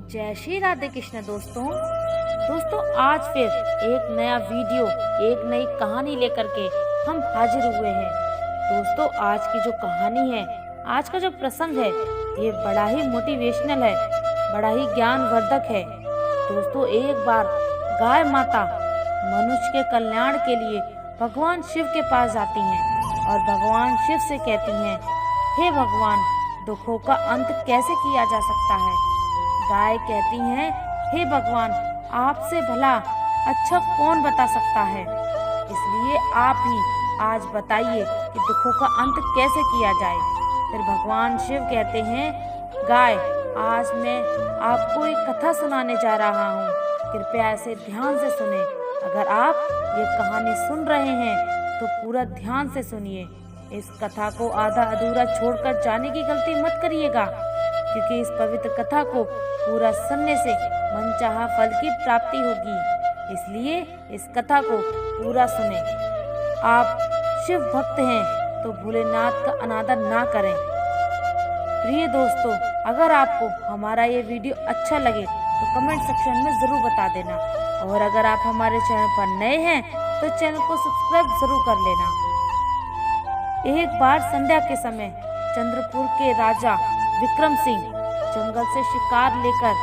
जय श्री राधे कृष्ण दोस्तों आज फिर एक नया वीडियो एक नई कहानी लेकर के हम हाजिर हुए हैं। दोस्तों आज की जो कहानी है, आज का जो प्रसंग है, ये बड़ा ही मोटिवेशनल है, बड़ा ही ज्ञानवर्धक है। दोस्तों एक बार गाय माता मनुष्य के कल्याण के लिए भगवान शिव के पास जाती हैं और भगवान शिव से कहती हैं, हे भगवान, दुखों का अंत कैसे किया जा सकता है। गाय कहती हैं, हे भगवान, आपसे भला अच्छा कौन बता सकता है, इसलिए आप ही आज बताइए कि दुखों का अंत कैसे किया जाए। फिर भगवान शिव कहते हैं, गाय, आज मैं आपको एक कथा सुनाने जा रहा हूँ, कृपया इसे ध्यान से सुने। अगर आप ये कहानी सुन रहे हैं तो पूरा ध्यान से सुनिए। इस कथा को आधा अधूरा छोड़कर जाने की गलती मत करिएगा, क्योंकि इस पवित्र कथा को पूरा सुनने से मनचाहा फल की प्राप्ति होगी। इसलिए इस कथा को पूरा सुने। आप शिव भक्त हैं तो भोलेनाथ का अनादर ना करें। प्रिय दोस्तों, अगर आपको हमारा ये वीडियो अच्छा लगे तो कमेंट सेक्शन में ज़रूर बता देना, और अगर आप हमारे चैनल पर नए हैं तो चैनल को सब्सक्राइब ज़रूर कर लेना। एक बार संध्या के समय चंद्रपुर के राजा विक्रम सिंह जंगल से शिकार लेकर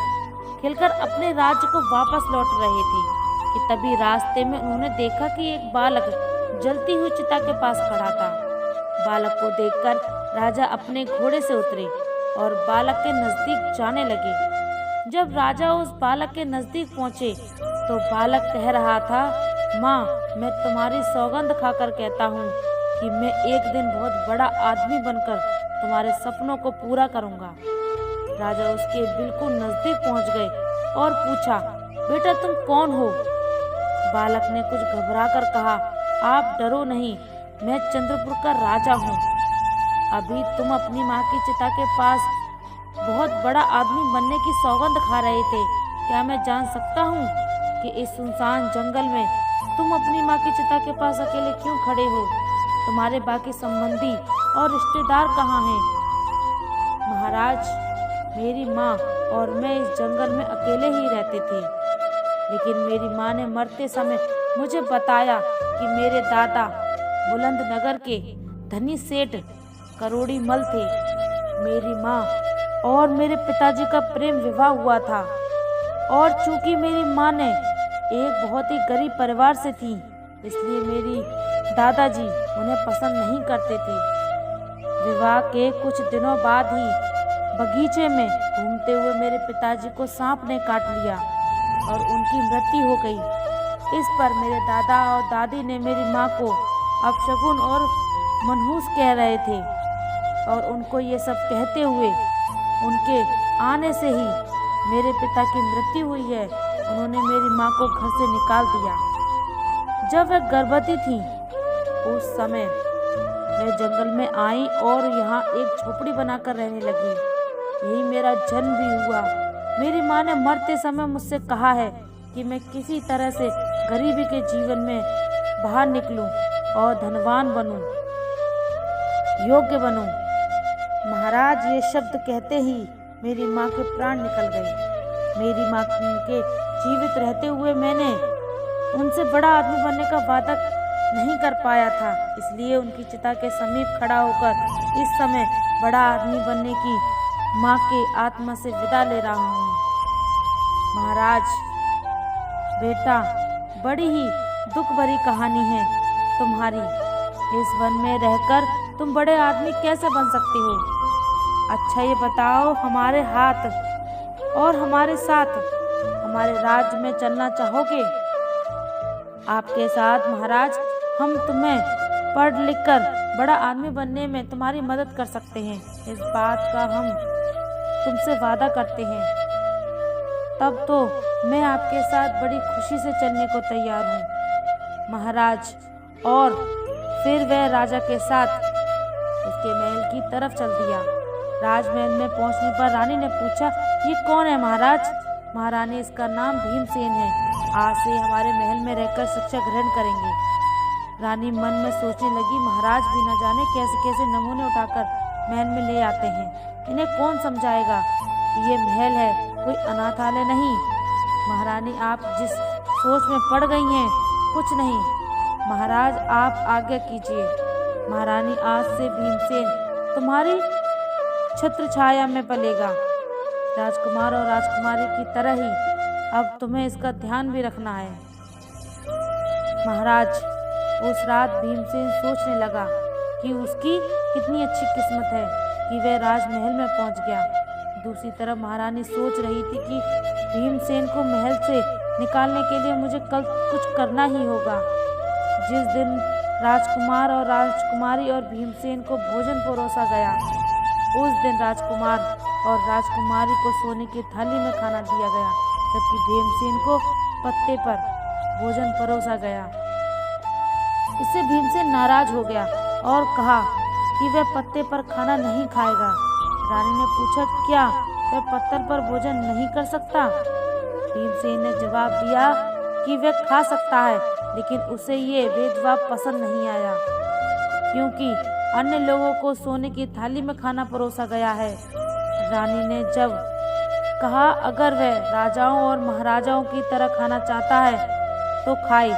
खेलकर अपने राज्य को वापस लौट रहे थे कि तभी रास्ते में उन्होंने देखा कि एक बालक जलती हुई चिता के पास खड़ा था। बालक को देखकर राजा अपने घोड़े से उतरे और बालक के नजदीक जाने लगे। जब राजा उस बालक के नजदीक पहुंचे तो बालक कह रहा था, माँ, मैं तुम्हारी सौगंध खाकर कहता हूँ कि मैं एक दिन बहुत बड़ा आदमी बनकर तुम्हारे सपनों को पूरा करूँगा। राजा उसके बिल्कुल नजदीक पहुँच गए और पूछा, बेटा तुम कौन हो? बालक ने कुछ घबराकर कहा, आप डरो नहीं, मैं चंद्रपुर का राजा हूँ। अभी तुम अपनी माँ की चिता के पास बहुत बड़ा आदमी बनने की सौगंध खा रहे थे। क्या मैं जान सकता हूँ कि इस सुनसान जंगल में तुम अपनी माँ की चिता के पास अकेले क्यों खड़े हो? तुम्हारे बाकी संबंधी और रिश्तेदार कहाँ हैं? महाराज, मेरी माँ और मैं इस जंगल में अकेले ही रहते थे, लेकिन मेरी माँ ने मरते समय मुझे बताया कि मेरे दादा बुलंदनगर के धनी सेठ करोड़ी मल थे। मेरी माँ और मेरे पिताजी का प्रेम विवाह हुआ था, और चूंकि मेरी माँ ने एक बहुत ही गरीब परिवार से थी, इसलिए मेरी दादाजी उन्हें पसंद नहीं करते थे। विवाह के कुछ दिनों बाद ही बगीचे में घूमते हुए मेरे पिताजी को सांप ने काट लिया और उनकी मृत्यु हो गई। इस पर मेरे दादा और दादी ने मेरी माँ को अपशगुन और मनहूस कह रहे थे, और उनको ये सब कहते हुए उनके आने से ही मेरे पिता की मृत्यु हुई है। उन्होंने मेरी माँ को घर से निकाल दिया। जब वह गर्भवती थी उस समय मैं जंगल में आई और यहाँ एक झोपड़ी बनाकर रहने लगी। यही मेरा जन्म भी हुआ। मेरी माँ ने मरते समय मुझसे कहा है कि मैं किसी तरह से गरीबी के जीवन में बाहर निकलूं और धनवान बनूं, योग्य बनूं। महाराज, ये शब्द कहते ही मेरी माँ के प्राण निकल गए। मेरी माँ के जीवित रहते हुए मैंने उनसे बड़ा आदमी बनने का वादा नहीं कर पाया था, इसलिए उनकी चिता के समीप खड़ा होकर इस समय बड़ा आदमी बनने की माँ के आत्मा से विदा ले रहा हूँ। महाराज, बेटा, बड़ी ही दुख भरी कहानी है तुम्हारी। इस वन में रहकर तुम बड़े आदमी कैसे बन सकते हो? अच्छा ये बताओ, हमारे हाथ और हमारे साथ हमारे राज्य में चलना चाहोगे? आपके साथ महाराज हम तुम्हें पढ़ लिख कर बड़ा आदमी बनने में तुम्हारी मदद कर सकते हैं। इस बात का हम तुमसे वादा करते हैं। तब तो मैं आपके साथ बड़ी खुशी से चलने को तैयार हूँ। महाराज, और फिर वह राजा के साथ उसके महल की तरफ चल दिया। राजमहल में पहुंचने पर रानी ने पूछा, ये कौन है महाराज? महारानी, इसका नाम भीमसेन है। आज से हमारे महल में रहकर शिक्षा ग्रहण करेंगे। रानी मन में सोचने लगी, महाराज भी न जाने कैसे कैसे नमूने उठाकर महल में ले आते हैं। इन्हें कौन समझाएगा कि ये महल है कोई अनाथालय नहीं। महारानी, आप जिस सोच में पड़ गई हैं, कुछ नहीं। महाराज, आप आज्ञा कीजिए। महारानी, आज से भीमसेन तुम्हारी छत्र छाया में पलेगा। राजकुमार और राजकुमारी की तरह ही अब तुम्हें इसका ध्यान भी रखना है। महाराज, उस रात भीमसेन सोचने लगा कि उसकी कितनी अच्छी किस्मत है कि वह राजमहल में पहुंच गया। दूसरी तरफ महारानी सोच रही थी कि भीमसेन को महल से निकालने के लिए मुझे कल कुछ करना ही होगा। जिस दिन राजकुमार और राजकुमारी और भीमसेन को भोजन परोसा गया, उस दिन राजकुमार और राजकुमारी को सोने की थाली में खाना दिया गया, जबकि भीमसेन को पत्ते पर भोजन परोसा गया। इससे भीमसेन नाराज हो गया और कहा कि वह पत्ते पर खाना नहीं खाएगा। रानी ने पूछा, क्या वह पत्थर पर भोजन नहीं कर सकता? भीमसेन ने जवाब दिया कि वह खा सकता है, लेकिन उसे ये भेदभाव पसंद नहीं आया, क्योंकि अन्य लोगों को सोने की थाली में खाना परोसा गया है। रानी ने जब कहा, अगर वह राजाओं और महाराजाओं की तरह खाना चाहता है तो खाए,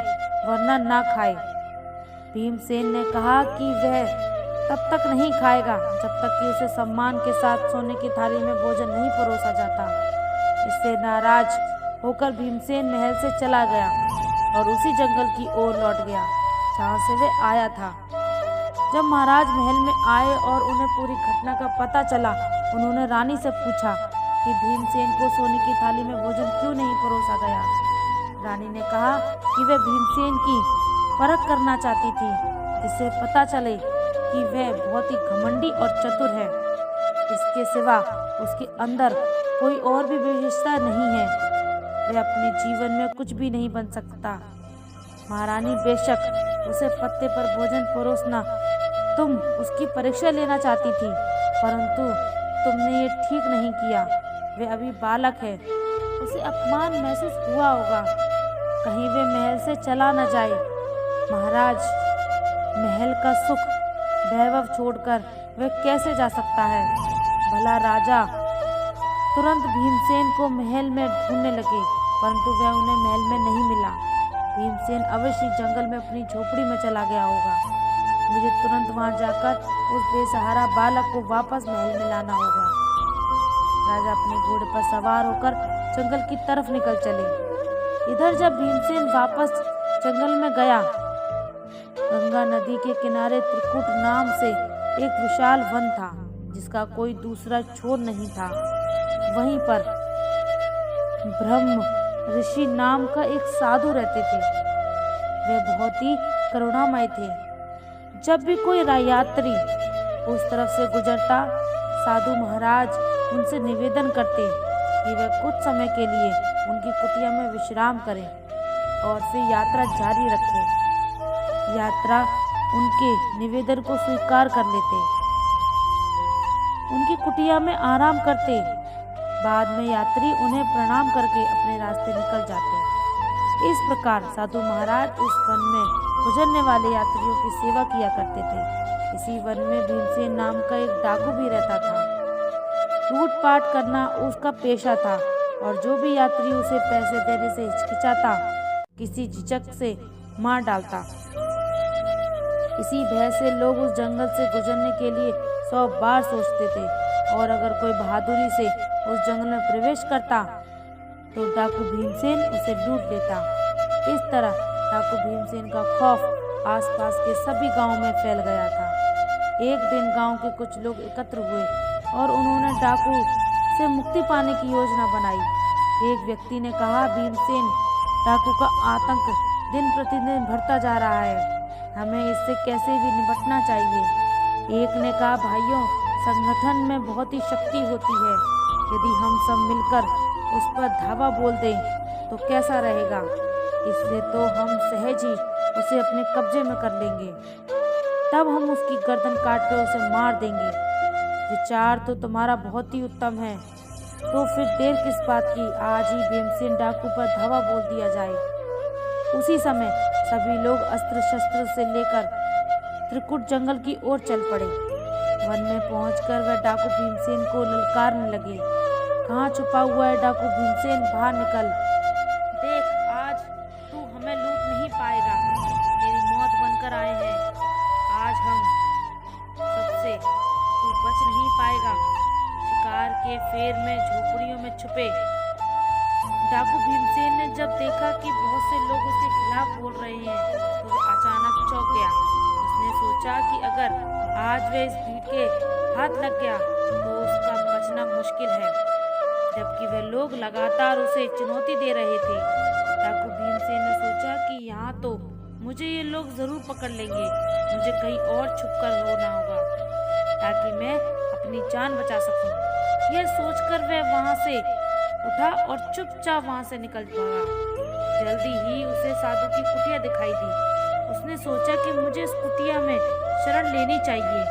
वरना ना खाए। भीमसेन ने कहा कि वह तब तक नहीं खाएगा जब तक कि उसे सम्मान के साथ सोने की थाली में भोजन नहीं परोसा जाता। इससे नाराज होकर भीमसेन महल से चला गया और उसी जंगल की ओर लौट गया जहाँ से वह आया था। जब महाराज महल में आए और उन्हें पूरी घटना का पता चला, उन्होंने रानी से पूछा कि भीमसेन को सोने की थाली में भोजन क्यों नहीं परोसा गया। रानी ने कहा कि वह भीमसेन की परख करना चाहती थी, जिससे पता चले कि वह बहुत ही घमंडी और चतुर है। इसके सिवा उसके अंदर कोई और भी विशेषता नहीं है। वह अपने जीवन में कुछ भी नहीं बन सकता। महारानी, बेशक उसे पत्ते पर भोजन परोसना तुम उसकी परीक्षा लेना चाहती थी, परंतु तुमने ये ठीक नहीं किया। वह अभी बालक है, उसे अपमान महसूस हुआ होगा। कहीं वे महल से चला न जाए। महाराज, महल का सुख वैभव छोड़कर वह कैसे जा सकता है? भला राजा तुरंत भीमसेन को महल में ढूंढने लगे, परंतु वह उन्हें महल में नहीं मिला। भीमसेन अवश्य जंगल में अपनी झोपड़ी में चला गया होगा। मुझे तुरंत वहां जाकर उस बेसहारा बालक को वापस महल में लाना होगा। राजा अपने घोड़े पर सवार होकर जंगल की तरफ निकल चले। इधर जब भीमसेन वापस जंगल में गया, गंगा नदी के किनारे त्रिकुट नाम से एक विशाल वन था, जिसका कोई दूसरा छोर नहीं था। वहीं पर ब्रह्म ऋषि नाम का एक साधु रहते थे। वे बहुत ही करुणामय थे। जब भी कोई यात्री उस तरफ से गुजरता, साधु महाराज उनसे निवेदन करते कि वे कुछ समय के लिए उनकी कुटिया में विश्राम करें और फिर यात्रा जारी रखें। यात्रा उनके निवेदन को स्वीकार कर लेते, उनकी कुटिया में आराम करते। बाद में यात्री उन्हें प्रणाम करके अपने रास्ते निकल जाते। इस प्रकार साधु महाराज उस वन में गुजरने वाले यात्रियों की सेवा किया करते थे। इसी वन में भीमसेन नाम का एक डाकू भी रहता था। लूटपाट करना उसका पेशा था, और जो भी यात्री उसे पैसे देने से हिचकिचाता, किसी झिझक से मार डालता। इसी भय से लोग उस जंगल से गुजरने के लिए 100 बार सोचते थे, और अगर कोई बहादुरी से उस जंगल में प्रवेश करता तो डाकू भीमसेन उसे लूट लेता। इस तरह डाकू भीमसेन का खौफ आसपास के सभी गांवों में फैल गया था। एक दिन गांव के कुछ लोग एकत्र हुए और उन्होंने डाकू से मुक्ति पाने की योजना बनाई। एक व्यक्ति ने कहा, भीमसेन डाकू का आतंक दिन प्रतिदिन बढ़ता जा रहा है, हमें इससे कैसे भी निपटना चाहिए। एक ने कहा, भाइयों, संगठन में बहुत ही शक्ति होती है, यदि हम सब मिलकर उस पर धावा बोल दें तो कैसा रहेगा। इससे तो हम सहज ही उसे अपने कब्जे में कर लेंगे, तब हम उसकी गर्दन काट कर उसे मार देंगे। विचार तो तुम्हारा बहुत ही उत्तम है, तो फिर देर किस बात की, आज ही भीमसेन डाकू पर धावा बोल दिया जाए। उसी समय सभी लोग अस्त्र शस्त्र से लेकर त्रिकुट जंगल की ओर चल पड़े। वन में पहुंचकर वह डाकू भीमसेन को ललकारने लगे। कहाँ छुपा हुआ है डाकू भीमसेन, बाहर निकल। देख, आज तू हमें लूट नहीं पाएगा, तेरी मौत बनकर आए हैं आज हम सबसे, तू बच नहीं पाएगा। शिकार के फेर में झोपड़ियों में छुपे डाकू भीमसेन ने जब देखा कि बहुत से लोग उसके खिलाफ बोल रहे हैं तो वो अचानक चौंक गया। उसने सोचा कि अगर आज वह इस भीड़ के हाथ लग गया तो उसका बचना मुश्किल है, जबकि वह लोग लगातार उसे चुनौती दे रहे थे। डाकू भीमसेन ने सोचा कि यहाँ तो मुझे ये लोग जरूर पकड़ लेंगे, मुझे कहीं और छुपकर होना होगा ताकि मैं अपनी जान बचा सकूं। यह सोचकर वह वहां से उठा और चुपचाप वहां से निकल पड़ा। जल्दी ही उसे साधु की कुटिया दिखाई दी। उसने सोचा कि मुझे इस कुटिया में शरण लेनी चाहिए।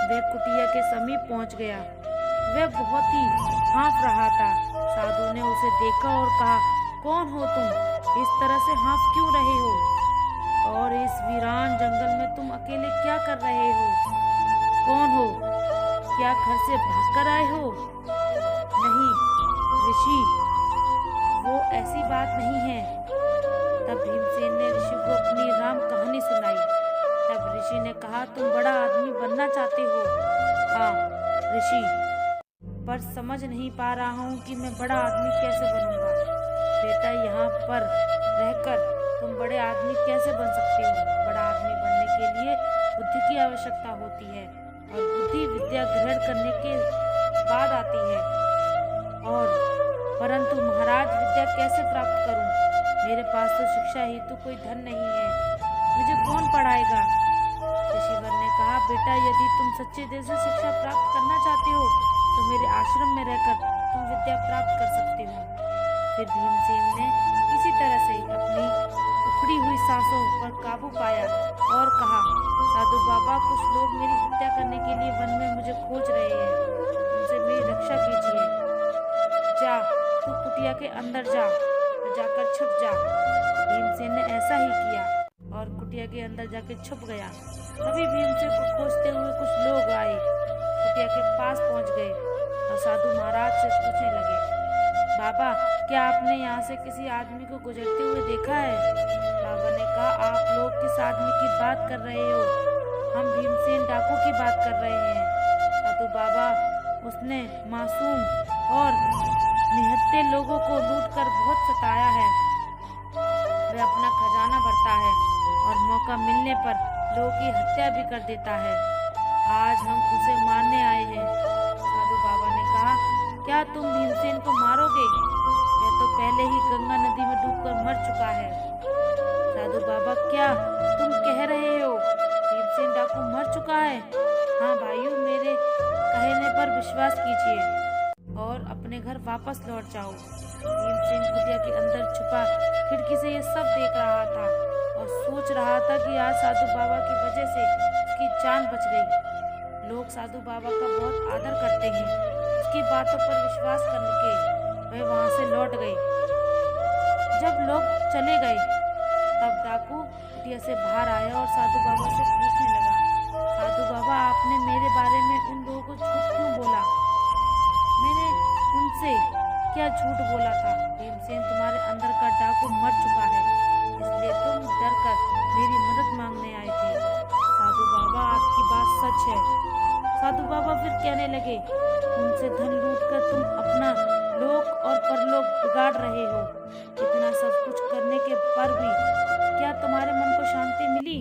वह कुटिया के समीप पहुंच गया। वह बहुत ही हाँफ रहा था। साधु ने उसे देखा और कहा, कौन हो तुम? इस तरह से हाँफ क्यों रहे हो? और इस वीरान जंगल में तुम अकेले क्या कर रहे हो? कौन हो? क्या घर से भागकर आए हो? नहीं ऋषि, वो ऐसी बात नहीं है। तब भीमसेन ने ऋषि को अपनी राम कहानी सुनाई। तब ऋषि ने कहा, तुम बड़ा आदमी बनना चाहते हो? हाँ ऋषि, पर समझ नहीं पा रहा हूँ कि मैं बड़ा आदमी कैसे बनूंगा। बेटा, यहाँ पर रहकर तुम बड़े आदमी कैसे बन सकते हो? बड़ा आदमी बनने के लिए बुद्धि की आवश्यकता होती है और बुद्धि विद्या ग्रहण करने के बाद आती है। और परंतु महाराज, विद्या कैसे प्राप्त करूं? मेरे पास तो शिक्षा हेतु कोई धन नहीं है, मुझे कौन पढ़ाएगा? ऋषिवर ने कहा, बेटा, यदि तुम सच्चे दिल से शिक्षा प्राप्त करना चाहते हो तो मेरे आश्रम में रहकर तुम विद्या प्राप्त कर सकते हो। फिर भीमसेन ने किसी तरह से अपनी उखड़ी हुई सांसों पर काबू पाया और कहा, साधु बाबा, कुछ लोग मेरी हत्या करने के लिए वन में मुझे खोज रहे हैं, उनसे मेरी रक्षा कीजिए। जा, तू कुटिया के अंदर जा, तो जाकर छुप जा। भीमसेन ने ऐसा ही किया और कुटिया के अंदर जाके छुप गया। तभी भीमसेन को खोजते हुए कुछ लोग आए, कुटिया के पास पहुंच गए और साधु महाराज से पूछने लगे, बाबा, क्या आपने यहाँ से किसी आदमी को गुजरते हुए देखा है? बाबा ने कहा, आप लोग किस आदमी की बात कर रहे हो? हम भीमसेन डाकू की बात कर रहे हैं। साधु बाबा, उसने मासूम और निहत्थे लोगों को लूटकर बहुत सताया है। वह अपना खजाना भरता है और मौका मिलने पर लोगों की हत्या भी कर देता है। आज हम उसे मारने आए हैं। साधु बाबा ने कहा, क्या तुम भीमसेन को मारोगे? वह तो पहले ही गंगा नदी में डूबकर मर चुका है। साधु बाबा, क्या तुम कह रहे हो? भीमसेन डाकू मर चुका है? हाँ भाइयों, मेरे कहने पर विश्वास कीजिए और अपने घर वापस लौट जाओ। भीमसेन कुटिया के अंदर छुपा खिड़की से ये सब देख रहा था और सोच रहा था कि आज साधु बाबा की वजह से उसकी जान बच गई। लोग साधु बाबा का बहुत आदर करते हैं। उसकी बातों पर विश्वास करके वह वहां से लौट गए। जब लोग चले गए तब डाकू कुटिया से बाहर आया और साधु बाबा से पूछने लगा, साधु बाबा, आपने मेरे बारे में उन लोगों को झूठ क्यों बोला? मैंने उनसे क्या झूठ बोला था? भीमसेन तुम्हारे अंदर का डाकू मर चुका है, इसलिए तुम डरकर मेरी मदद मांगने आए थे। साधु बाबा, आपकी बात सच है। साधु बाबा फिर कहने लगे, उनसे धन लूटकर तुम अपना लोक और परलोक बिगाड़ रहे हो। इतना सब कुछ करने के पर भी क्या तुम्हारे मन को शांति मिली?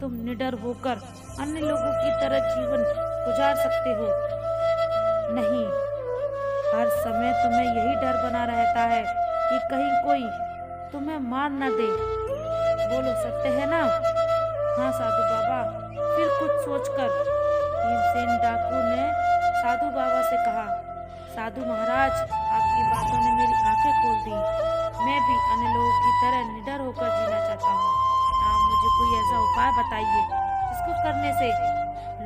तुम निडर होकर अन्य लोगों की तरह जीवन गुजार सकते हो? नहीं, हर समय तुम्हें यही डर बना रहता है कि कहीं कोई तुम्हें मार न दे। बोलो, सत्य है ना? हाँ साधु बाबा। फिर कुछ सोचकर भीमसेन डाकू ने साधु बाबा से कहा, साधु महाराज, आपकी बातों ने मेरी आंखें खोल दी। मैं भी अन्य लोगों की तरह निडर होकर जीना चाहता हूँ। आप मुझे कोई ऐसा उपाय बताइए जिसको करने से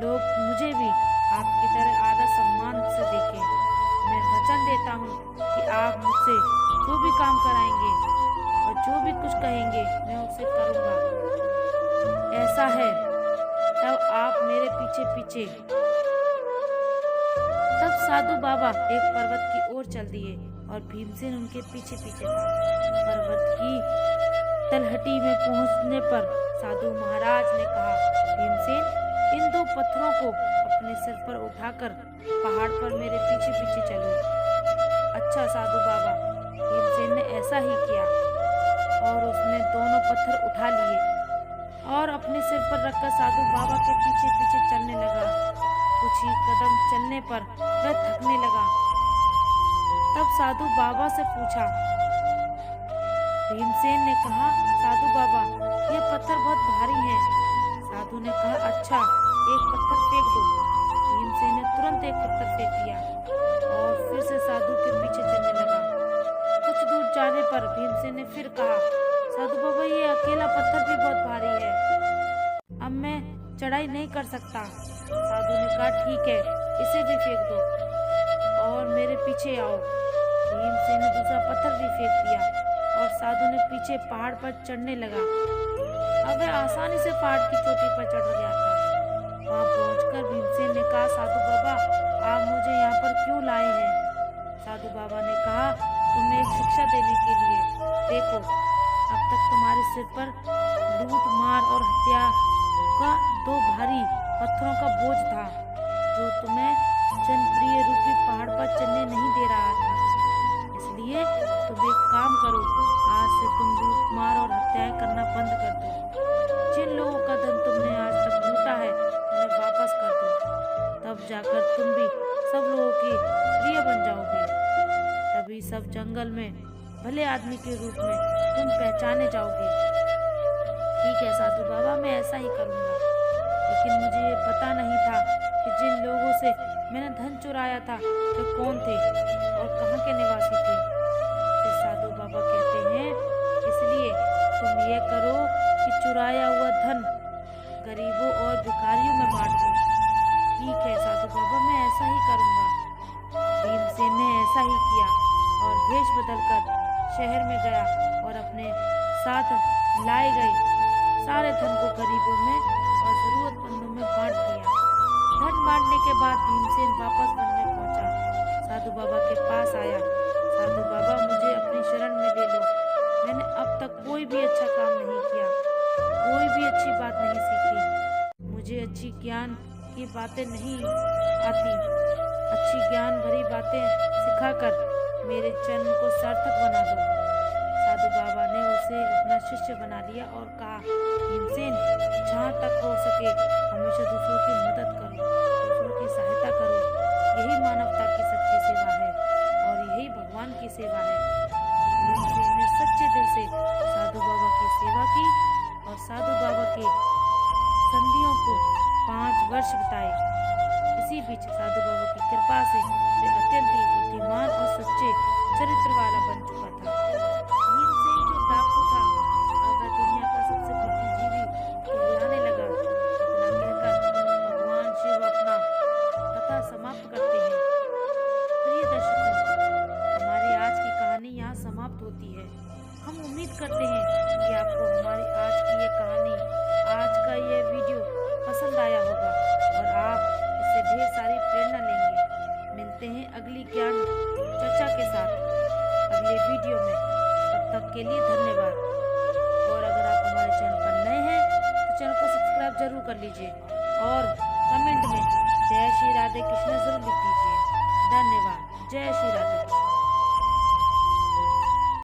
लोग मुझे भी आपकी तरह आदर सम्मान से देखें। मैं वचन देता हूँ कि आप मुझसे जो भी काम कराएंगे और जो भी कुछ कहेंगे मैं उसे करूँगा। ऐसा है, तब आप मेरे पीछे पीछे। तब साधु बाबा एक पर्वत की ओर चल दिए और भीमसेन उनके पीछे पीछे था। पर्वत की तलहटी में पहुंचने पर साधु महाराज ने कहा, भीमसेन, इन 2 पत्थरों को अपने सिर पर उठाकर पहाड़ पर मेरे पीछे पीछे चलो। अच्छा साधु बाबा। भीमसेन ने ऐसा ही किया और उसने दोनों पत्थर उठा लिए और अपने सिर पर रखकर साधु बाबा के पीछे पीछे चलने लगा। कुछ ही कदम चलने पर वह थकने लगा। तब साधु बाबा से पूछा। भीमसेन ने कहा, साधु बाबा, ये पत्थर बहुत भारी हैं। साधु ने कहा, अच्छा, एक पत्थर फेंक दो। भीमसेन ने तुरंत एक पत्थर फेंक दिया और फिर से साधु के पीछे चलने लगा। कुछ दूर जाने पर भीमसेन ने फिर कहा, साधु बाबा, ये अकेला पत्थर भी बहुत भारी है, अब मैं चढ़ाई नहीं कर सकता। साधु ने कहा, ठीक है, इसे भी फेंक दो और मेरे पीछे आओ। भीमसेन ने दूसरा पत्थर भी फेंक दिया और साधु ने पीछे पहाड़ पर चढ़ने लगा। अब वह आसानी से पहाड़ की चोटी पर चढ़ गया था। वहां पहुंचकर भीमसेन ने कहा, साधु बाबा, आप मुझे यहाँ पर क्यों लाए हैं? साधु बाबा ने कहा, तुम्हें एक शिक्षा देने के लिए। देखो, अब तक तुम्हारे सिर पर लूट मार और हत्या का 2 भारी पत्थरों का बोझ था, जो तुम्हें जनप्रिय रूपी पहाड़ पर चढ़ने नहीं दे रहा था। इसलिए तुम एक काम करो, आज से तुम लूट मार और हत्याएं करना बंद कर दो। जिन लोगों का धन तुमने आज तक लूटा है, उन्हें वापस कर दो। तब जाकर तुम भी सब लोगों की प्रिय बन जाओगे। तभी सब जंगल में भले आदमी के रूप में तुम पहचाने जाओगे। ठीक है साधु बाबा, मैं ऐसा ही करूँगा। लेकिन मुझे ये पता नहीं था कि जिन लोगों से मैंने धन चुराया था वे कौन थे और कहाँ के निवासी थे। फिर साधु बाबा कहते हैं, इसलिए तुम ये करो कि चुराया हुआ धन गरीबों और भिखारियों में बांट दो। ठीक है साधु बाबा, मैं ऐसा ही करूँगा। भीमसेन ने ऐसा ही किया और वेश बदलकर शहर में गया और अपने साथ लाए गए सारे धन को गरीबों में और जरूरतमंदों में बांट दिया। धन बांटने के बाद भीमसेन वापस वन में पहुंचा। साधु बाबा के पास आया। साधु बाबा, मुझे अपनी शरण में ले लो। मैंने अब तक कोई भी अच्छा काम नहीं किया, कोई भी अच्छी बात नहीं सीखी। मुझे अच्छी ज्ञान की बातें नहीं आती। अच्छी ज्ञान भरी बातें सिखाकर मेरे जन्म को सार्थक बना दो। साधु बाबा ने उसे अपना शिष्य बना लिया और कहा, भीमसेन, जहाँ तक हो सके हमेशा दूसरों की मदद करो, दूसरों की सहायता करो। यही मानवता की सच्ची सेवा है और यही भगवान की सेवा है। भीमसेन ने सच्चे दिल से साधु बाबा की सेवा की और साधु बाबा के संधियों को 5 वर्ष बिताए। इसी बीच साधु बाबा की कृपा से वे अत्यंत ही बुद्धिमान और सच्चे चरित्र वाला बन चुका था। भीमसेन जो डाकू था, अब वह दुनिया का सबसे बुद्धिजीवी कहलाने लगा। इतना कहकर भगवान शिव अपना कथा समाप्त करते हैं। प्रिय दर्शकों, हमारी आज की कहानी यहाँ समाप्त होती है। हम उम्मीद करते हैं कि आपको हमारी आज की ये कहानी, आज का ये वीडियो पसंद आया होगा और आप इससे ढेर सारी प्रेरणा लेंगे। मिलते हैं अगली ज्ञान चर्चा के साथ अगले वीडियो में। तब तक के लिए धन्यवाद। और अगर आप हमारे चैनल पर नए हैं तो चैनल को सब्सक्राइब जरूर कर लीजिए और कमेंट में जय श्री राधे कृष्ण जरूर लिख दीजिए। धन्यवाद। जय श्री राधे कृष्ण।